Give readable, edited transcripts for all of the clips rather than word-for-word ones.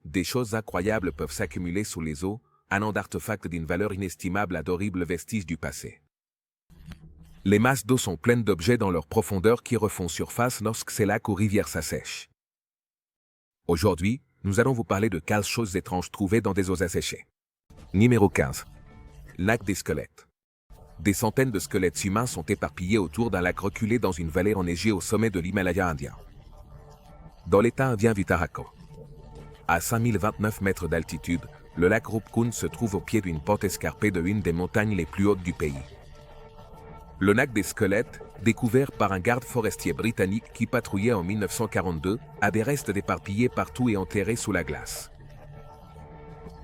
Des choses incroyables peuvent s'accumuler sous les eaux, allant d'artefacts d'une valeur inestimable à d'horribles vestiges du passé. Les masses d'eau sont pleines d'objets dans leur profondeur qui refont surface lorsque ces lacs ou rivières s'assèchent. Aujourd'hui, nous allons vous parler de 15 choses étranges trouvées dans des eaux asséchées. Numéro 15. Lac des squelettes. Des centaines de squelettes humains sont éparpillés autour d'un lac reculé dans une vallée enneigée au sommet de l'Himalaya indien. Dans l'état indien d'Uttarakhand. À 5029 mètres d'altitude, le lac Rupkund se trouve au pied d'une pente escarpée de l'une des montagnes les plus hautes du pays. Le lac des squelettes, découvert par un garde forestier britannique qui patrouillait en 1942, a des restes éparpillés partout et enterrés sous la glace.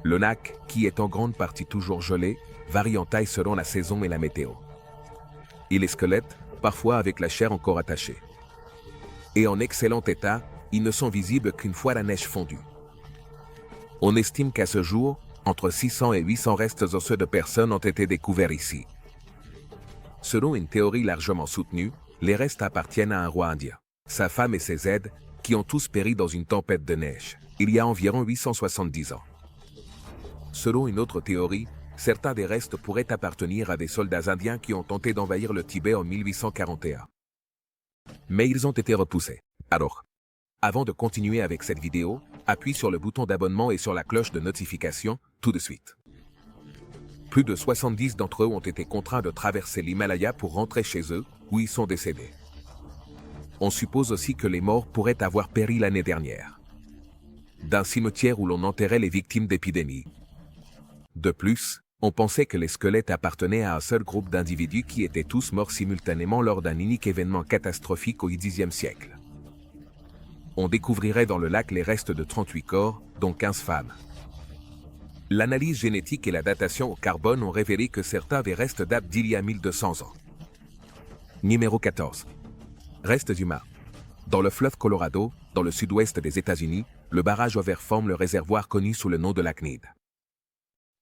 Le lac, qui est en grande partie toujours gelé, varie en taille selon la saison et la météo. Il est squelette, parfois avec la chair encore attachée. Et en excellent état, ils ne sont visibles qu'une fois la neige fondue. On estime qu'à ce jour, entre 600 et 800 restes osseux de personnes ont été découverts ici. Selon une théorie largement soutenue, les restes appartiennent à un roi indien, sa femme et ses aides, qui ont tous péri dans une tempête de neige, il y a environ 870 ans. Selon une autre théorie, certains des restes pourraient appartenir à des soldats indiens qui ont tenté d'envahir le Tibet en 1841. Mais ils ont été repoussés. Alors, avant de continuer avec cette vidéo, appuie sur le bouton d'abonnement et sur la cloche de notification, tout de suite. Plus de 70 d'entre eux ont été contraints de traverser l'Himalaya pour rentrer chez eux, où ils sont décédés. On suppose aussi que les morts pourraient avoir péri l'année dernière, d'un cimetière où l'on enterrait les victimes d'épidémies. De plus, on pensait que les squelettes appartenaient à un seul groupe d'individus qui étaient tous morts simultanément lors d'un unique événement catastrophique au Xe siècle. On découvrirait dans le lac les restes de 38 corps, dont 15 femmes. L'analyse génétique et la datation au carbone ont révélé que certains des restes datent d'il y a 1200 ans. Numéro 14. Restes humains. Dans le fleuve Colorado, dans le sud-ouest des États-Unis, le barrage ouvert forme le réservoir connu sous le nom de lac Mead.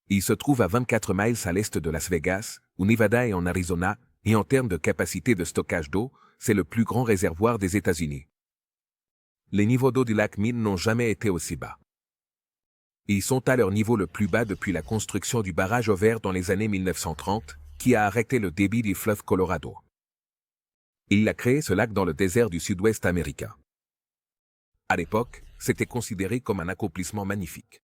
Il se trouve à 24 miles à l'est de Las Vegas, au Nevada et en Arizona, et en termes de capacité de stockage d'eau, c'est le plus grand réservoir des États-Unis. Les niveaux d'eau du lac Mead n'ont jamais été aussi bas. Ils sont à leur niveau le plus bas depuis la construction du barrage ouvert dans les années 1930, qui a arrêté le débit du fleuve Colorado. Il a créé ce lac dans le désert du sud-ouest américain. À l'époque, c'était considéré comme un accomplissement magnifique.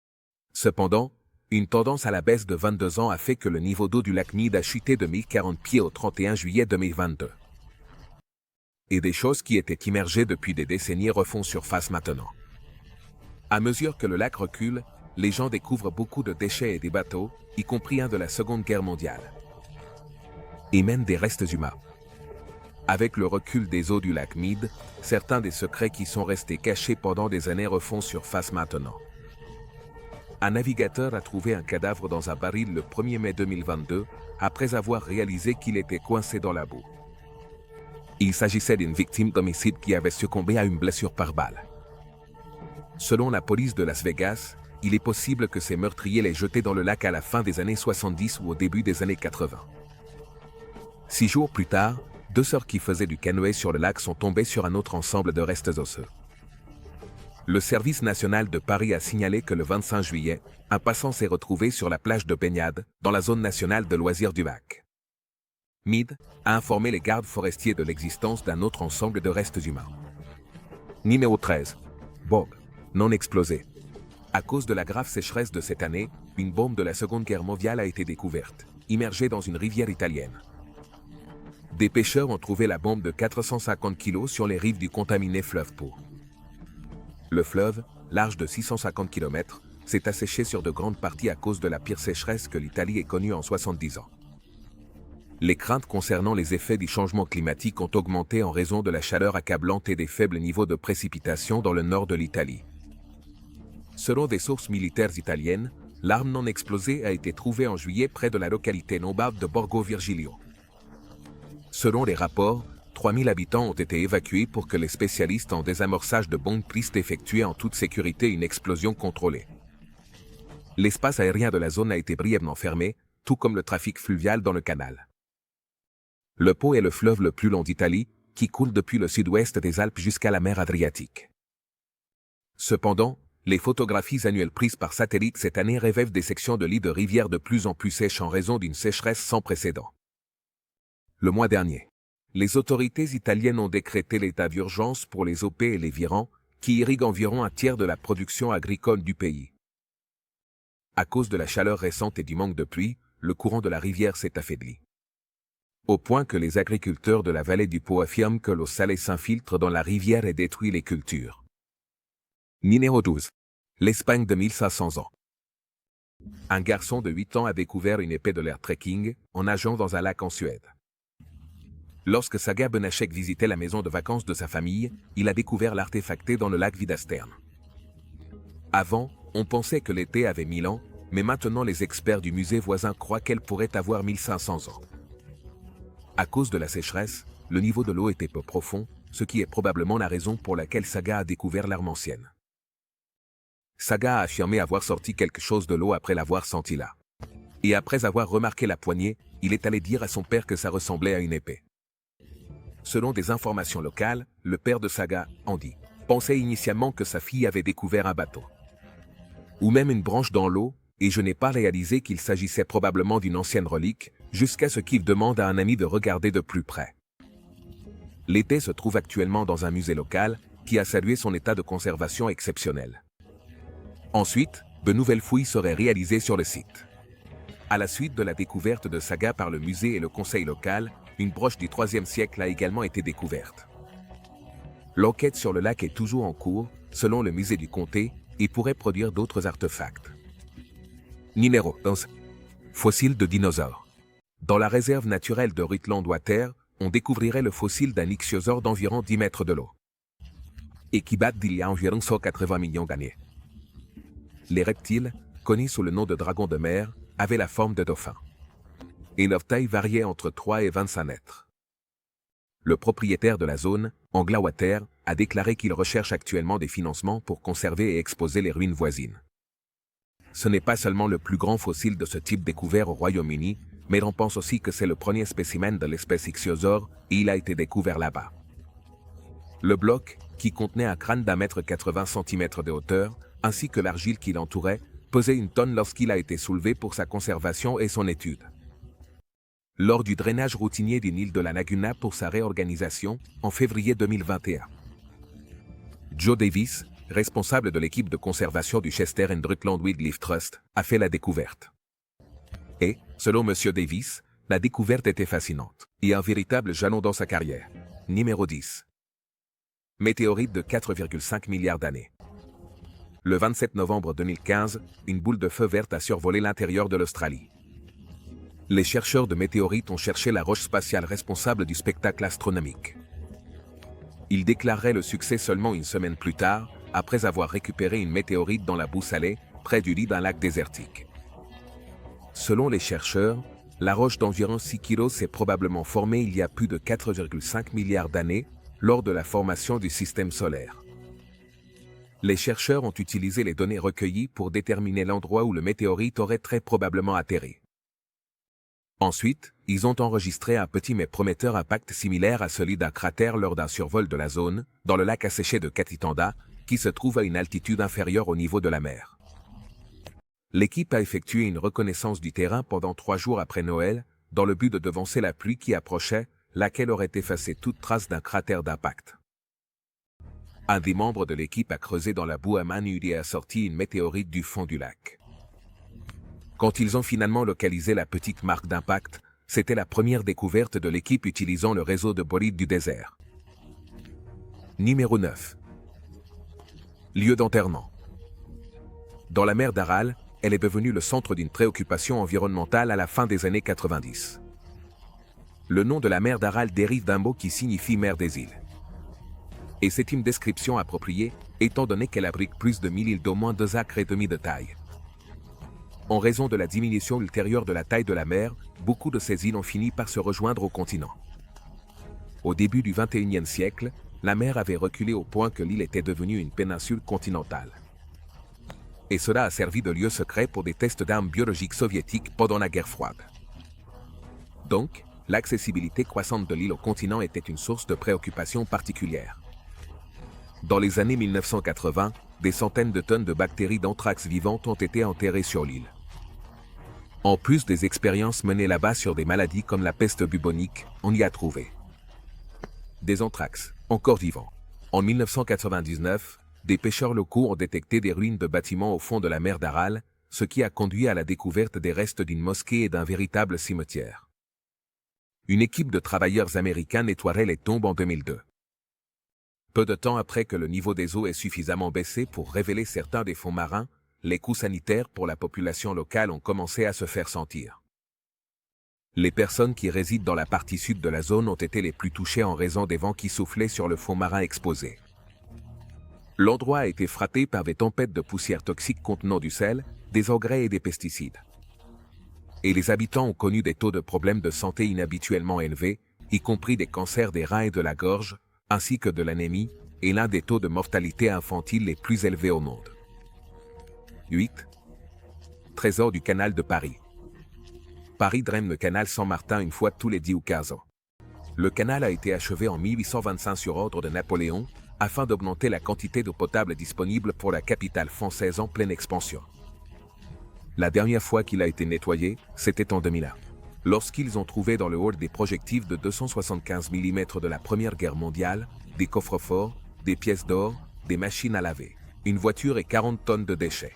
Cependant, une tendance à la baisse de 22 ans a fait que le niveau d'eau du lac Mead a chuté de 1040 pieds au 31 juillet 2022. Et des choses qui étaient immergées depuis des décennies refont surface maintenant. À mesure que le lac recule, les gens découvrent beaucoup de déchets et des bateaux, y compris un de la Seconde Guerre mondiale. Et même des restes humains. Avec le recul des eaux du lac Mead, certains des secrets qui sont restés cachés pendant des années refont surface maintenant. Un navigateur a trouvé un cadavre dans un baril le 1er mai 2022, après avoir réalisé qu'il était coincé dans la boue. Il s'agissait d'une victime d'homicide qui avait succombé à une blessure par balle. Selon la police de Las Vegas, il est possible que ces meurtriers l'aient jeté dans le lac à la fin des années 70 ou au début des années 80. 6 jours plus tard, 2 sœurs qui faisaient du canoë sur le lac sont tombées sur un autre ensemble de restes osseux. Le service national de Paris a signalé que le 25 juillet, un passant s'est retrouvé sur la plage de baignade, dans la zone nationale de loisirs du lac Mead a informé les gardes forestiers de l'existence d'un autre ensemble de restes humains. Numéro 13. Bombe non explosée. À cause de la grave sécheresse de cette année, une bombe de la Seconde Guerre mondiale a été découverte, immergée dans une rivière italienne. Des pêcheurs ont trouvé la bombe de 450 kg sur les rives du contaminé fleuve Pô. Le fleuve, large de 650 km, s'est asséché sur de grandes parties à cause de la pire sécheresse que l'Italie ait connue en 70 ans. Les craintes concernant les effets du changement climatique ont augmenté en raison de la chaleur accablante et des faibles niveaux de précipitation dans le nord de l'Italie. Selon des sources militaires italiennes, l'arme non explosée a été trouvée en juillet près de la localité lombarde de Borgo Virgilio. Selon les rapports, 3000 habitants ont été évacués pour que les spécialistes en désamorçage de bombes puissent effectuer en toute sécurité une explosion contrôlée. L'espace aérien de la zone a été brièvement fermé, tout comme le trafic fluvial dans le canal. Le Pô est le fleuve le plus long d'Italie, qui coule depuis le sud-ouest des Alpes jusqu'à la mer Adriatique. Cependant, Les photographies annuelles prises par satellite cette année révèlent des sections de lits de rivières de plus en plus sèches en raison d'une sécheresse sans précédent. Le mois dernier, les autorités italiennes ont décrété l'état d'urgence pour les OP et les virans, qui irriguent environ un tiers de la production agricole du pays. À cause de la chaleur récente et du manque de pluie, le courant de la rivière s'est affaibli. Au point que les agriculteurs de la vallée du Pô affirment que l'eau salée s'infiltre dans la rivière et détruit les cultures. Numéro 12. L'Espagne de 1500 ans. Un garçon de 8 ans a découvert une épée de l'air trekking en nageant dans un lac en Suède. Lorsque Saga Benachek visitait la maison de vacances de sa famille, il a découvert l'artefacté dans le lac Vidastern. Avant, on pensait que l'épée avait 1000 ans, mais maintenant les experts du musée voisin croient qu'elle pourrait avoir 1500 ans. À cause de la sécheresse, le niveau de l'eau était peu profond, ce qui est probablement la raison pour laquelle Saga a découvert l'arme ancienne. Saga a affirmé avoir sorti quelque chose de l'eau après l'avoir senti là. Et après avoir remarqué la poignée, il est allé dire à son père que ça ressemblait à une épée. Selon des informations locales, le père de Saga, Andy, pensait initialement que sa fille avait découvert un bateau. Ou même une branche dans l'eau, et je n'ai pas réalisé qu'il s'agissait probablement d'une ancienne relique, jusqu'à ce qu'il demande à un ami de regarder de plus près. L'épée se trouve actuellement dans un musée local, qui a salué son état de conservation exceptionnel. Ensuite, de nouvelles fouilles seraient réalisées sur le site. À la suite de la découverte de Saga par le musée et le conseil local, une broche du IIIe siècle a également été découverte. L'enquête sur le lac est toujours en cours, selon le musée du comté, et pourrait produire d'autres artefacts. Numéro 11. Fossile de dinosaures. Dans la réserve naturelle de Rutland Water, on découvrirait le fossile d'un ichthyosaure d'environ 10 mètres de l'eau, et qui date d'il y a environ 180 millions d'années. Les reptiles, connus sous le nom de dragons de mer, avaient la forme de dauphins. Et leur taille variait entre 3 et 25 mètres. Le propriétaire de la zone, Anglawater, a déclaré qu'il recherche actuellement des financements pour conserver et exposer les ruines voisines. Ce n'est pas seulement le plus grand fossile de ce type découvert au Royaume-Uni, mais on pense aussi que c'est le premier spécimen de l'espèce ichthyosaure et il a été découvert là-bas. Le bloc, qui contenait un crâne d'1,80 m de hauteur, ainsi que l'argile qui l'entourait, pesait 1 tonne lorsqu'il a été soulevé pour sa conservation et son étude. Lors du drainage routinier d'une île de la Laguna pour sa réorganisation, en février 2021. Joe Davis, responsable de l'équipe de conservation du Chester and Rutland Wildlife Trust, a fait la découverte. Et, selon M. Davis, la découverte était fascinante, et un véritable jalon dans sa carrière. Numéro 10. Météorite de 4,5 milliards d'années. Le 27 novembre 2015, une boule de feu verte a survolé l'intérieur de l'Australie. Les chercheurs de météorites ont cherché la roche spatiale responsable du spectacle astronomique. Ils déclareraient le succès seulement une semaine plus tard, après avoir récupéré une météorite dans la boue salée, près du lit d'un lac désertique. Selon les chercheurs, la roche d'environ 6 kg s'est probablement formée il y a plus de 4,5 milliards d'années, lors de la formation du système solaire. Les chercheurs ont utilisé les données recueillies pour déterminer l'endroit où le météorite aurait très probablement atterri. Ensuite, ils ont enregistré un petit mais prometteur impact similaire à celui d'un cratère lors d'un survol de la zone, dans le lac asséché de Katitanda, qui se trouve à une altitude inférieure au niveau de la mer. L'équipe a effectué une reconnaissance du terrain pendant 3 jours après Noël, dans le but de devancer la pluie qui approchait, laquelle aurait effacé toute trace d'un cratère d'impact. Un des membres de l'équipe a creusé dans la boue à main nue et a sorti une météorite du fond du lac. Quand ils ont finalement localisé la petite marque d'impact, c'était la première découverte de l'équipe utilisant le réseau de bolides du désert. Numéro 9. Lieu d'enterrement. Dans la mer d'Aral, elle est devenue le centre d'une préoccupation environnementale à la fin des années 90. Le nom de la mer d'Aral dérive d'un mot qui signifie mer des îles. Et c'est une description appropriée, étant donné qu'elle abrite plus de 1000 îles d'au moins 2,5 acres de taille. En raison de la diminution ultérieure de la taille de la mer, beaucoup de ces îles ont fini par se rejoindre au continent. Au début du XXIe siècle, la mer avait reculé au point que l'île était devenue une péninsule continentale. Et cela a servi de lieu secret pour des tests d'armes biologiques soviétiques pendant la guerre froide. Donc, l'accessibilité croissante de l'île au continent était une source de préoccupation particulière. Dans les années 1980, des centaines de tonnes de bactéries d'anthrax vivantes ont été enterrées sur l'île. En plus des expériences menées là-bas sur des maladies comme la peste bubonique, on y a trouvé des anthrax, encore vivants. En 1999, des pêcheurs locaux ont détecté des ruines de bâtiments au fond de la mer d'Aral, ce qui a conduit à la découverte des restes d'une mosquée et d'un véritable cimetière. Une équipe de travailleurs américains nettoierait les tombes en 2002. Peu de temps après que le niveau des eaux ait suffisamment baissé pour révéler certains des fonds marins, les coûts sanitaires pour la population locale ont commencé à se faire sentir. Les personnes qui résident dans la partie sud de la zone ont été les plus touchées en raison des vents qui soufflaient sur le fond marin exposé. L'endroit a été frappé par des tempêtes de poussière toxique contenant du sel, des engrais et des pesticides. Et les habitants ont connu des taux de problèmes de santé inhabituellement élevés, y compris des cancers des reins et de la gorge, ainsi que de l'anémie, et l'un des taux de mortalité infantile les plus élevés au monde. 8. Trésor du canal de Paris. Paris draine le canal Saint-Martin une fois tous les 10 ou 15 ans. Le canal a été achevé en 1825 sur ordre de Napoléon, afin d'augmenter la quantité d'eau potable disponible pour la capitale française en pleine expansion. La dernière fois qu'il a été nettoyé, c'était en 2001. Lorsqu'ils ont trouvé dans le hall des projectiles de 275 mm de la Première Guerre mondiale, des coffres-forts, des pièces d'or, des machines à laver, une voiture et 40 tonnes de déchets.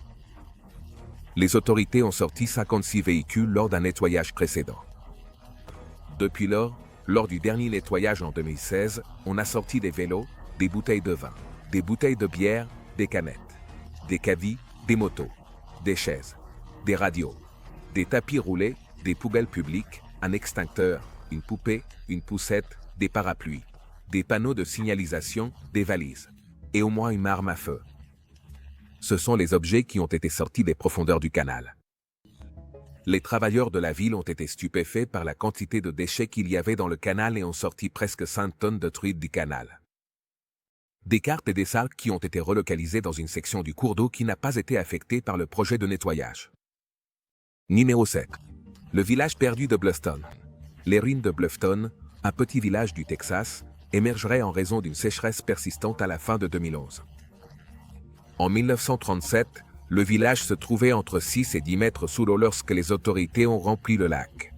Les autorités ont sorti 56 véhicules lors d'un nettoyage précédent. Depuis lors du dernier nettoyage en 2016, on a sorti des vélos, des bouteilles de vin, des bouteilles de bière, des canettes, des caddies, des motos, des chaises, des radios, des tapis roulés, des poubelles publiques, un extincteur, une poupée, une poussette, des parapluies, des panneaux de signalisation, des valises, et au moins une arme à feu. Ce sont les objets qui ont été sortis des profondeurs du canal. Les travailleurs de la ville ont été stupéfaits par la quantité de déchets qu'il y avait dans le canal et ont sorti presque 5 tonnes de truites du canal. Des cartes et des sacs qui ont été relocalisés dans une section du cours d'eau qui n'a pas été affectée par le projet de nettoyage. Numéro 7. Le village perdu de Bluffton. Les ruines de Bluffton, un petit village du Texas, émergeraient en raison d'une sécheresse persistante à la fin de 2011. En 1937, le village se trouvait entre 6 et 10 mètres sous l'eau lorsque les autorités ont rempli le lac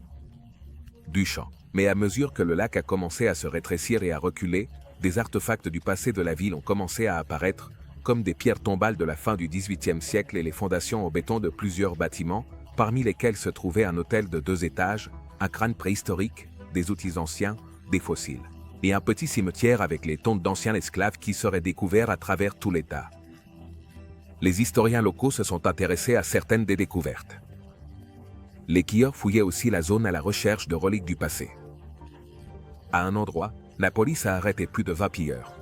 du champ. Mais à mesure que le lac a commencé à se rétrécir et à reculer, des artefacts du passé de la ville ont commencé à apparaître, comme des pierres tombales de la fin du XVIIIe siècle et les fondations en béton de plusieurs bâtiments, parmi lesquels se trouvait un hôtel de 2 étages, un crâne préhistorique, des outils anciens, des fossiles, et un petit cimetière avec les tombes d'anciens esclaves qui seraient découverts à travers tout l'État. Les historiens locaux se sont intéressés à certaines des découvertes. Les skieurs fouillaient aussi la zone à la recherche de reliques du passé. À un endroit, la police a arrêté plus de 20 pilleurs.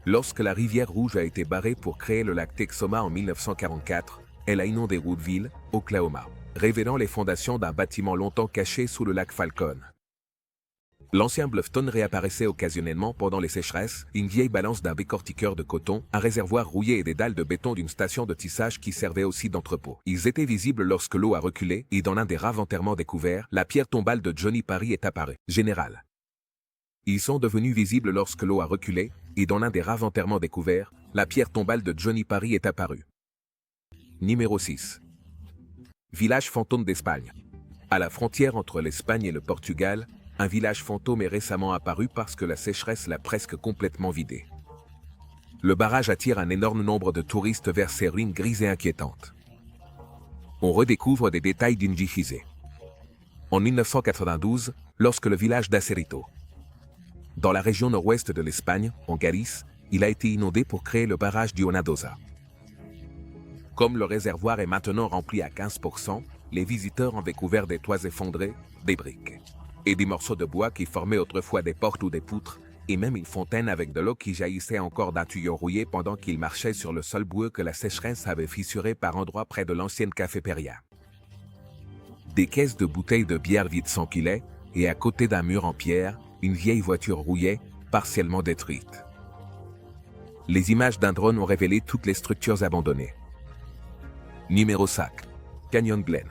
Lorsque la rivière Rouge a été barrée pour créer le lac Texoma en 1944, elle a inondé Woodville, Oklahoma, révélant les fondations d'un bâtiment longtemps caché sous le lac Falcon. L'ancien Bluffton réapparaissait occasionnellement pendant les sécheresses, une vieille balance d'un décortiqueur de coton, un réservoir rouillé et des dalles de béton d'une station de tissage qui servait aussi d'entrepôt. Ils étaient visibles lorsque l'eau a reculé et dans l'un des rares enterrements découverts, la pierre tombale de Johnny Parry est apparue. Général. Ils sont devenus visibles lorsque l'eau a reculé et dans l'un des rares enterrements découverts, la pierre tombale de Johnny Parry est apparue. Numéro 6. Village fantôme d'Espagne. À la frontière entre l'Espagne et le Portugal, un village fantôme est récemment apparu parce que la sécheresse l'a presque complètement vidé. Le barrage attire un énorme nombre de touristes vers ses ruines grises et inquiétantes. On redécouvre des détails d'Injifise. En 1992, lorsque le village d'Acerito, dans la région nord-ouest de l'Espagne, en Galice, il a été inondé pour créer le barrage du Onadosa. Comme le réservoir est maintenant rempli à 15%, les visiteurs ont découvert des toits effondrés, des briques et des morceaux de bois qui formaient autrefois des portes ou des poutres, et même une fontaine avec de l'eau qui jaillissait encore d'un tuyau rouillé pendant qu'ils marchaient sur le sol boueux que la sécheresse avait fissuré par endroits près de l'ancienne cafétéria. Des caisses de bouteilles de bière vides s'empilaient, et à côté d'un mur en pierre, une vieille voiture rouillait, partiellement détruite. Les images d'un drone ont révélé toutes les structures abandonnées. Numéro 5. Canyon Glen.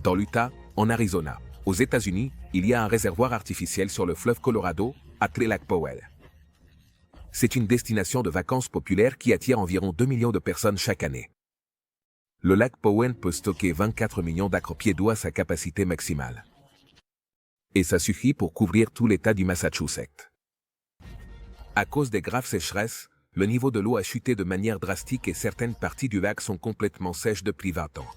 Dans l'Utah, en Arizona, aux États-Unis, il y a un réservoir artificiel sur le fleuve Colorado, appelé lac Powell. C'est une destination de vacances populaire qui attire environ 2 millions de personnes chaque année. Le lac Powell peut stocker 24 millions d'acre-pieds d'eau à sa capacité maximale. Et ça suffit pour couvrir tout l'État du Massachusetts. À cause des graves sécheresses, le niveau de l'eau a chuté de manière drastique et certaines parties du lac sont complètement sèches depuis 20 ans.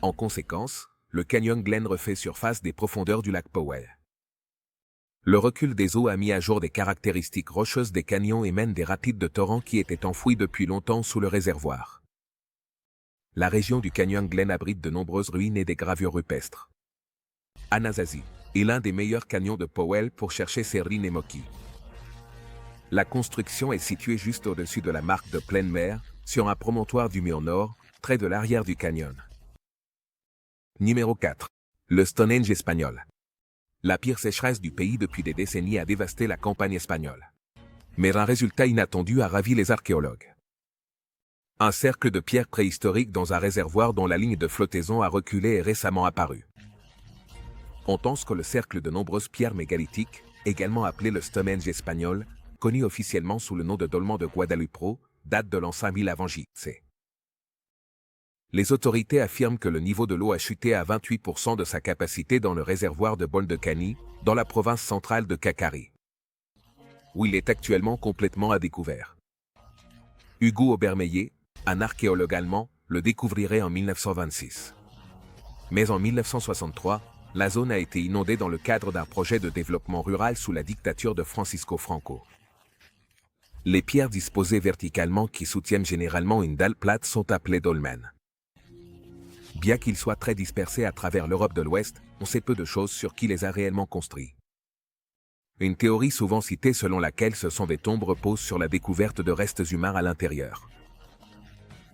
En conséquence, le canyon Glen refait surface des profondeurs du lac Powell. Le recul des eaux a mis à jour des caractéristiques rocheuses des canyons et mène des rapides de torrents qui étaient enfouis depuis longtemps sous le réservoir. La région du canyon Glen abrite de nombreuses ruines et des gravures rupestres. Anasazi est l'un des meilleurs canyons de Powell pour chercher ses ruines et moquis. La construction est située juste au-dessus de la marque de pleine mer, sur un promontoire du mur nord, près de l'arrière du canyon. Numéro 4. Le Stonehenge espagnol. La pire sécheresse du pays depuis des décennies a dévasté la campagne espagnole. Mais un résultat inattendu a ravi les archéologues. Un cercle de pierres préhistoriques dans un réservoir dont la ligne de flottaison a reculé est récemment apparu. On pense que le cercle de nombreuses pierres mégalithiques, également appelé le Stonehenge espagnol, connu officiellement sous le nom de dolmen de Guadalupe, date de l'an 5000 avant J.C. Les autorités affirment que le niveau de l'eau a chuté à 28% de sa capacité dans le réservoir de Boldecani, dans la province centrale de Cacari, où il est actuellement complètement à découvert. Hugo Obermeyer, un archéologue allemand, le découvrirait en 1926. Mais en 1963, la zone a été inondée dans le cadre d'un projet de développement rural sous la dictature de Francisco Franco. Les pierres disposées verticalement qui soutiennent généralement une dalle plate sont appelées dolmens. Bien qu'ils soient très dispersés à travers l'Europe de l'Ouest, on sait peu de choses sur qui les a réellement construits. Une théorie souvent citée selon laquelle ce sont des tombes repose sur la découverte de restes humains à l'intérieur.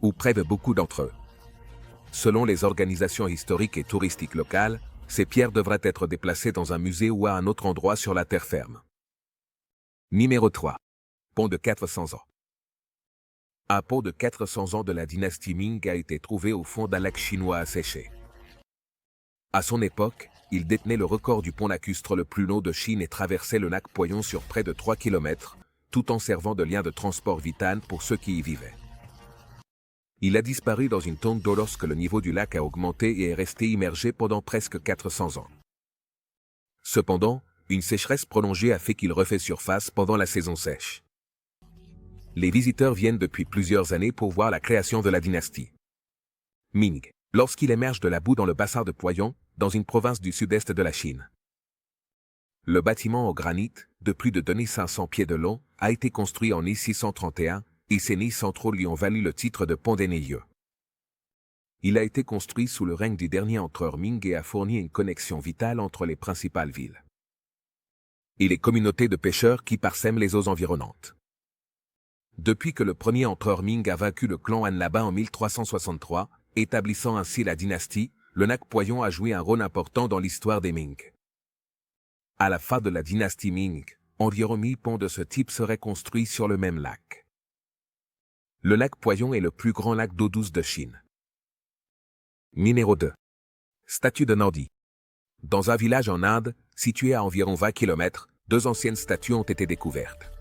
Ou près de beaucoup d'entre eux. Selon les organisations historiques et touristiques locales, ces pierres devraient être déplacées dans un musée ou à un autre endroit sur la terre ferme. Numéro 3. Pont de 400 ans. Un pont de 400 ans de la dynastie Ming a été trouvé au fond d'un lac chinois asséché. À son époque, il détenait le record du pont lacustre le plus long de Chine et traversait le lac Poyon sur près de 3 km, tout en servant de lien de transport vital pour ceux qui y vivaient. Il a disparu dans une tonne d'eau lorsque le niveau du lac a augmenté et est resté immergé pendant presque 400 ans. Cependant, une sécheresse prolongée a fait qu'il refait surface pendant la saison sèche. Les visiteurs viennent depuis plusieurs années pour voir la création de la dynastie Ming, lorsqu'il émerge de la boue dans le bassin de Poyon, dans une province du sud-est de la Chine. Le bâtiment en granit, de plus de 2500 pieds de long, a été construit en 1631, et ses nids centraux lui ont valu le titre de pont des Neiyeux. Il a été construit sous le règne du dernier empereur Ming et a fourni une connexion vitale entre les principales villes et les communautés de pêcheurs qui parsèment les eaux environnantes. Depuis que le premier empereur Ming a vaincu le clan Han là-bas en 1363, établissant ainsi la dynastie, le lac Poyon a joué un rôle important dans l'histoire des Ming. À la fin de la dynastie Ming, environ 1000 ponts de ce type seraient construits sur le même lac. Le lac Poyon est le plus grand lac d'eau douce de Chine. Numéro 2. Statue de Nandi. Dans un village en Inde, situé à environ 20 km, 2 anciennes statues ont été découvertes.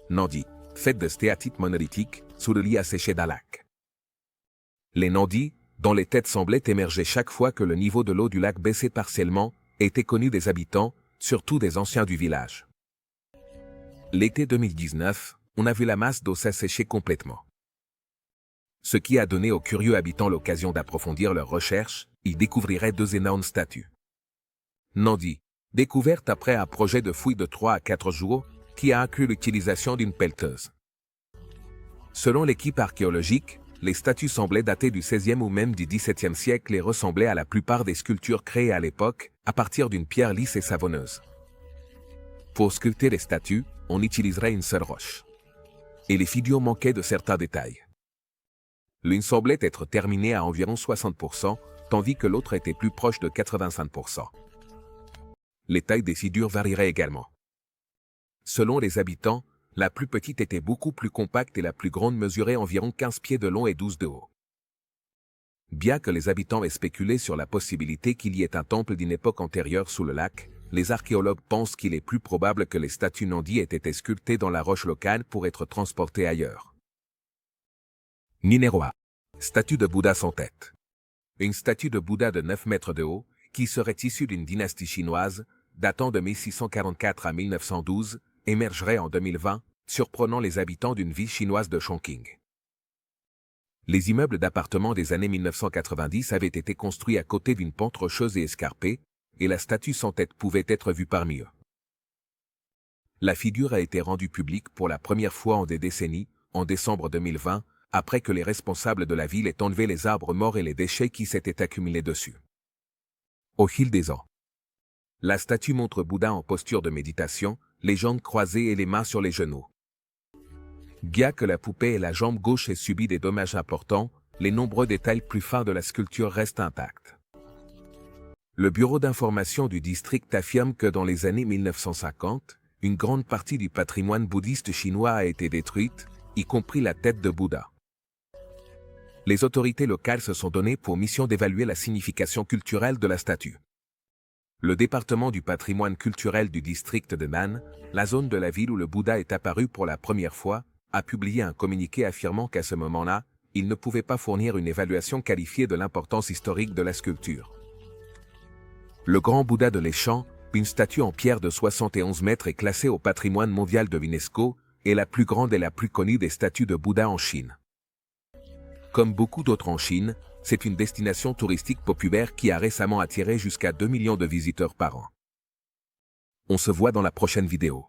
Nandi, faite de stéatite monolithique, sous le lit asséché d'un lac. Les Nandi, dont les têtes semblaient émerger chaque fois que le niveau de l'eau du lac baissait partiellement, étaient connus des habitants, surtout des anciens du village. L'été 2019, on a vu la masse d'eau s'assécher complètement. Ce qui a donné aux curieux habitants l'occasion d'approfondir leurs recherches, ils découvriraient 2 énormes statues. Nandi, découverte après un projet de fouille de 3 à 4 jours, qui a inclus l'utilisation d'une pelleteuse. Selon l'équipe archéologique, les statues semblaient dater du XVIe ou même du XVIIe siècle et ressemblaient à la plupart des sculptures créées à l'époque, à partir d'une pierre lisse et savonneuse. Pour sculpter les statues, on utiliserait une seule roche. Et les figures manquaient de certains détails. L'une semblait être terminée à environ 60%, tandis que l'autre était plus proche de 85%. Les tailles des figures varieraient également. Selon les habitants, la plus petite était beaucoup plus compacte et la plus grande mesurait environ 15 pieds de long et 12 de haut. Bien que les habitants aient spéculé sur la possibilité qu'il y ait un temple d'une époque antérieure sous le lac, les archéologues pensent qu'il est plus probable que les statues Nandi aient été sculptées dans la roche locale pour être transportées ailleurs. Nineroa. Statue de Bouddha sans tête. Une statue de Bouddha de 9 mètres de haut, qui serait issue d'une dynastie chinoise, datant de 1644 à 1912, émergerait en 2020, surprenant les habitants d'une ville chinoise de Chongqing. Les immeubles d'appartements des années 1990 avaient été construits à côté d'une pente rocheuse et escarpée, et la statue sans tête pouvait être vue parmi eux. La figure a été rendue publique pour la première fois en des décennies, en décembre 2020, après que les responsables de la ville aient enlevé les arbres morts et les déchets qui s'étaient accumulés dessus. Au fil des ans, la statue montre Bouddha en posture de méditation, les jambes croisées et les mains sur les genoux. Bien que la poupée et la jambe gauche aient subi des dommages importants, les nombreux détails plus fins de la sculpture restent intacts. Le bureau d'information du district affirme que dans les années 1950, une grande partie du patrimoine bouddhiste chinois a été détruite, y compris la tête de Bouddha. Les autorités locales se sont données pour mission d'évaluer la signification culturelle de la statue. Le département du patrimoine culturel du district de Nan, la zone de la ville où le Bouddha est apparu pour la première fois, a publié un communiqué affirmant qu'à ce moment-là, il ne pouvait pas fournir une évaluation qualifiée de l'importance historique de la sculpture. Le grand Bouddha de l'Échant, une statue en pierre de 71 mètres est classée au patrimoine mondial de l'UNESCO, est la plus grande et la plus connue des statues de Bouddha en Chine. Comme beaucoup d'autres en Chine, c'est une destination touristique populaire qui a récemment attiré jusqu'à 2 millions de visiteurs par an. On se voit dans la prochaine vidéo.